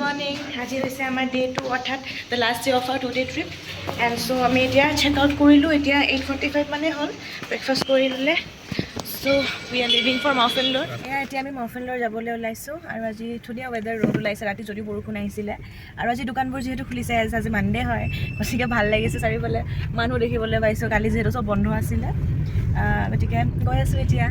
Morning আজি হৈছে আমাৰ ডে 2 অৰ্থাৎ the last day of our 2 day trip and so' আমি এতিয়া চেক আউট কৰিলোঁ এতিয়া 8:45 মানে হ'ল ব্ৰেকফাষ্ট কৰি ল'লে চ' উই আৰ লিভিং ফৰ মাউফেনলোৰ এতিয়া আমি মাউফেনলোৰ যাবলৈ ওলাইছোঁ আৰু আজি ধুনীয়া ৱেডাৰ ৰ'দ ওলাইছে ৰাতি যদি বৰষুণ আহিছিলে আৰু আজি দোকানবোৰ যিহেতু খুলিছে আজি মানডে হয় গতিকে ভাল লাগিছে চাৰিওফালে মানুহ দেখিবলৈ পাইছোঁ কালি যিহেতু চব বন্ধ আছিলে গতিকে গৈ আছোঁ এতিয়া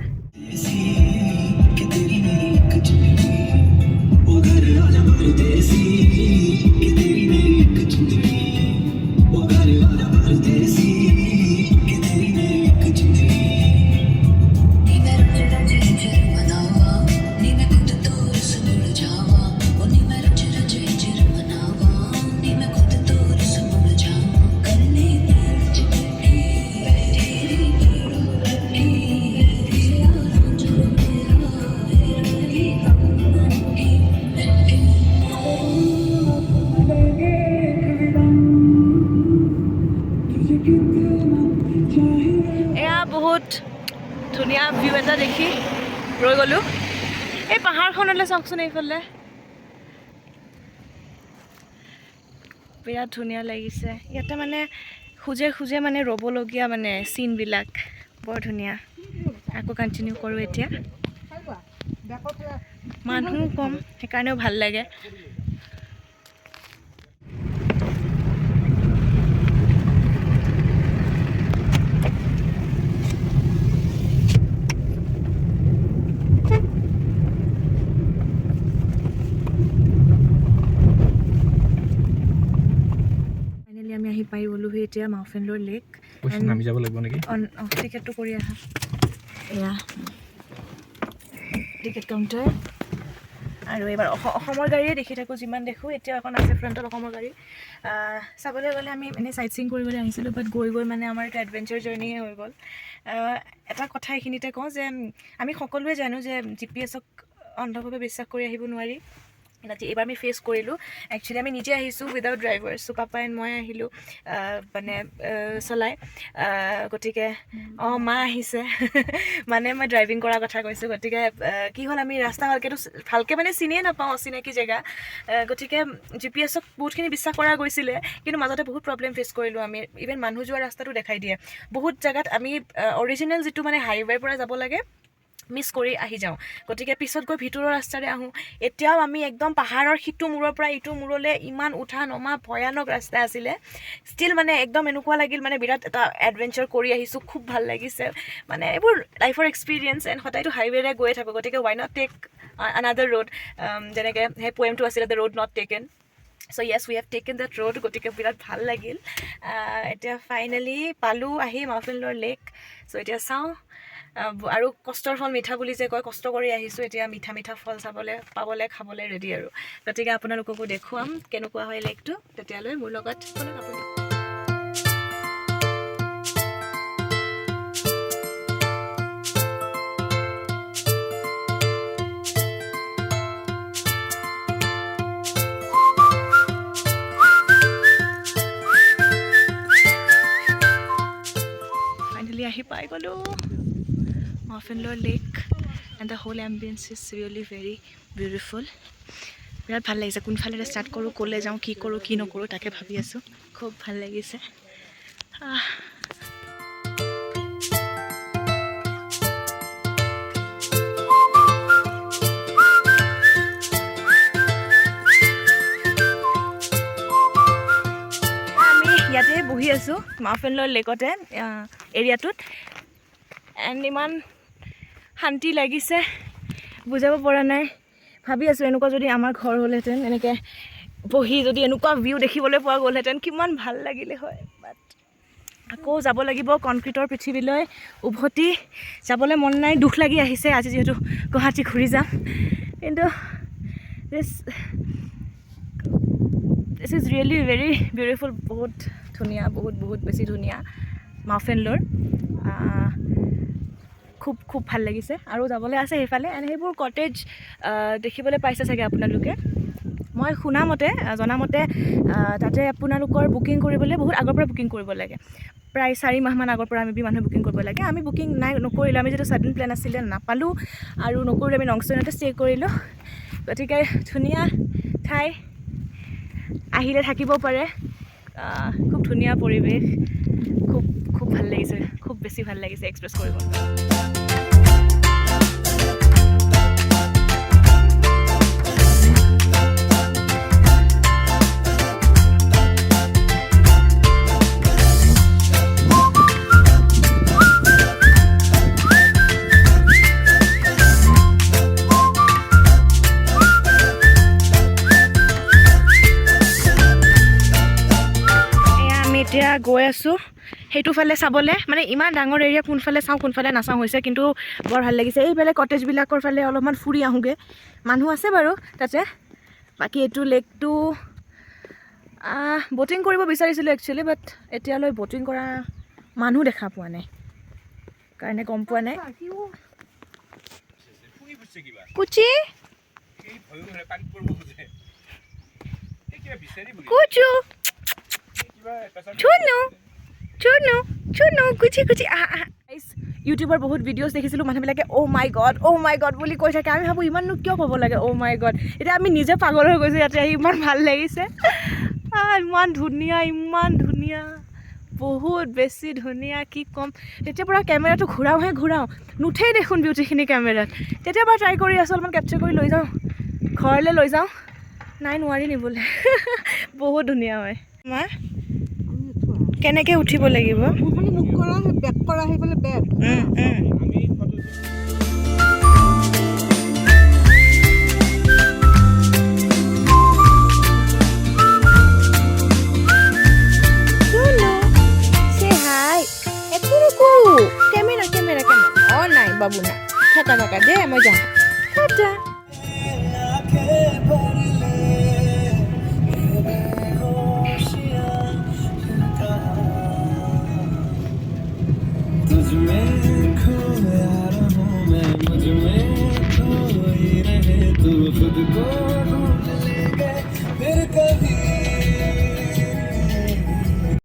বহুত ধুনীয়া ভিউ এটা দেখি ৰৈ গ'লোঁ এই পাহাৰখনলৈ চাওকচোন এইফালে বিৰাট ধুনীয়া লাগিছে ইয়াতে মানে খোজে খোজে মানে ৰ'বলগীয়া মানে চিনবিলাক বৰ ধুনীয়া আকৌ কণ্টিনিউ কৰোঁ এতিয়া মানুহ কম সেইকাৰণেও ভাল লাগে আমি আহি পাই গ'লোহি এতিয়া মাউফেনলোৰ লেক নামি যাব লাগিব নেকি টিকেটটো কৰি আহা এয়া টিকেট কাউণ্টাৰ আৰু এইবাৰ অসমৰ গাড়ীয়ে দেখি থাকোঁ যিমান দেখোঁ এতিয়া এখন আছে ফ্ৰণ্টত অসমৰ গাড়ী চাবলৈ গ'লে আমি এনেই চাইট চিং কৰিবলৈ আহিছিলোঁ বাট গৈ গৈ মানে আমাৰ এটা এডভেঞ্চাৰ জাৰ্ণিয়ে হৈ গ'ল এটা কথা এইখিনিতে কওঁ যে আমি সকলোৱে জানো যে GPS-ক অন্ধভাৱে বিশ্বাস কৰি আহিব নোৱাৰি এইবাৰ আমি ফেচ কৰিলোঁ একচুৱেলি আমি নিজে আহিছোঁ without driver so' papa and মই আহিলোঁ মানে চলাই গতিকে মা আহিছে মানে মই ড্ৰাইভিং কৰাৰ কথা কৈছোঁ গতিকে কি হ'ল আমি ৰাস্তা ভালকৈ মানে চিনিয়ে নাপাওঁ অচিনাকি জেগা গতিকে GPS-ক বহুতখিনি বিশ্বাস কৰা গৈছিলে কিন্তু মাজতে বহুত প্ৰব্লেম ফেচ কৰিলোঁ আমি ইভেন মানুহ যোৱা ৰাস্তাটো দেখাই দিয়ে বহুত জেগাত আমি অৰিজিনেল যিটো মানে হাইৱেৰ পৰা যাব লাগে মিছ কৰি আহি যাওঁ গতিকে পিছত গৈ ভিতৰৰ ৰাস্তাৰে আহোঁ এতিয়াও আমি একদম পাহাৰৰ সিটো মূৰৰ পৰা ইটো মূৰলৈ ইমান উঠা নমা ভয়ানক ৰাস্তা আছিলে ষ্টিল মানে একদম এনেকুৱা লাগিল মানে বিৰাট এটা এডভেঞ্চাৰ কৰি আহিছোঁ খুব ভাল লাগিছে মানে এইবোৰ লাইফৰ এক্সপিৰিয়েঞ্চ এণ্ড সদায়তো হাইৱেৰে গৈয়ে থাকোঁ গতিকে why not take another road যেনেকৈ সেই পয়েমটো আছিলে the road not taken so' yes we have taken that road গতিকে বিৰাট ভাল লাগিল এতিয়া ফাইনেলি পালোঁ আহি মাউফেনলোৰ লেক চ' এতিয়া চাওঁ আৰু কষ্টৰ ফল মিঠা বুলি যে কয় কষ্ট কৰি আহিছোঁ এতিয়া মিঠা মিঠা ফল পাবলৈ খাবলৈ ৰেডি আৰু গতিকে আপোনালোককো দেখুৱাম কেনেকুৱা হয় লেকটো তেতিয়ালৈ মোৰ লগত আপুনি ফাইনেলি আহি পাই গ'লোঁ Mawphanlur lake and the whole ambience is really very beautiful বিৰাট ভাল লাগিছে কোনফালেৰে ষ্টাৰ্ট কৰোঁ ক'লৈ যাওঁ কি কৰোঁ কি নকৰোঁ তাকে ভাবি আছোঁ খুব ভাল লাগিছে আমি ইয়াতে বহি আছোঁ মাউফেনলোৰ লেকতে এৰিয়াটোত এণ্ড ইমান শান্তি লাগিছে বুজাব পৰা নাই ভাবি আছোঁ এনেকুৱা যদি আমাৰ ঘৰ হ'লহেঁতেন এনেকৈ বহি যদি এনেকুৱা ভিউ দেখিবলৈ পোৱা গ'লহেঁতেন কিমান ভাল লাগিলে হয় বাট আকৌ যাব লাগিব কনক্ৰিটৰ পৃথিৱীলৈ উভতি যাবলৈ মন নাই দুখ লাগি আহিছে আজি যিহেতু গুৱাহাটী ঘূৰি যাম কিন্তু this is really very beautiful বহুত ধুনীয়া বহুত বেছি ধুনীয়া মাউফেনলোৰ খুব ভাল লাগিছে আৰু যাবলৈ আছে সেইফালে এণ্ড সেইবোৰ কটেজ দেখিবলৈ পাইছে চাগে আপোনালোকে মই শুনামতে জনামতে তাতে আপোনালোকৰ বুকিং কৰিবলৈ বহুত আগৰ পৰা বুকিং কৰিব লাগে প্ৰায় 4 মাহমান আগৰ পৰা আমি মানুহ বুকিং কৰিব লাগে আমি বুকিং নকৰিলোঁ আমি যেটো সাডেন প্ল্যান আছিলে নাপালোঁ আৰু নকৰিলোঁ আমি নংষ্টেনতে ষ্টে কৰিলোঁ গতিকে ধুনীয়া ঠাই আহিলে থাকিব পাৰে। খুব ধুনীয়া পৰিৱেশ, খুব ভাল লাগিছে, খুব বেছি ভাল লাগিছে এক্সপ্ৰেছ কৰিব। এতিয়া গৈ আছোঁ সেইটো ফালে চাবলৈ, মানে ইমান ডাঙৰ এৰিয়া কোনফালে চাওঁ কোনফালে নাচাওঁ হৈছে, কিন্তু বৰ ভাল লাগিছে। এইফালে কটেজবিলাকৰ ফালে অলপমান ফুৰি আহোঁগৈ, মানুহ আছে বাৰু তাতে। বাকী এইটো লেকটো ব'টিং কৰিব বিচাৰিছিলোঁ একচুৱেলি, বাট এতিয়ালৈ ব'টিং কৰা মানুহ দেখা পোৱা নাই কাৰণে গম পোৱা নাই। কুচি কুচু চুনু কুচি ইউটিউবৰ বহুত ভিডিঅ'জ দেখিছিলোঁ, মানুহবিলাকে অ' মাই গড বুলি কৈ থাকে। আমি ভাবোঁ ইমাননো কিয় ক'ব লাগে অ' মাই গড। এতিয়া আমি নিজে পাগল হৈ গৈছোঁ ইয়াতে আহি, ইমান ভাল লাগিছে। ইমান ধুনীয়া, বহুত বেছি ধুনীয়া, কি ক'ম। তেতিয়াৰ পৰা কেমেৰাটো ঘূৰাওঁ নুঠেই দেখোন বিউটিখিনি কেমেৰাত। তেতিয়াৰ পৰা ট্ৰাই কৰি আছোঁ অলপমান কেপচাৰ কৰি লৈ যাওঁ, ঘৰলৈ লৈ যাওঁ, নাই নোৱাৰি নিবলৈ। বহুত ধুনীয়া হয়। মা কেনেকৈ উঠিব লাগিব? কেমেৰা অ' নাই বাবু নাই, থাকা দে মই যাওঁ।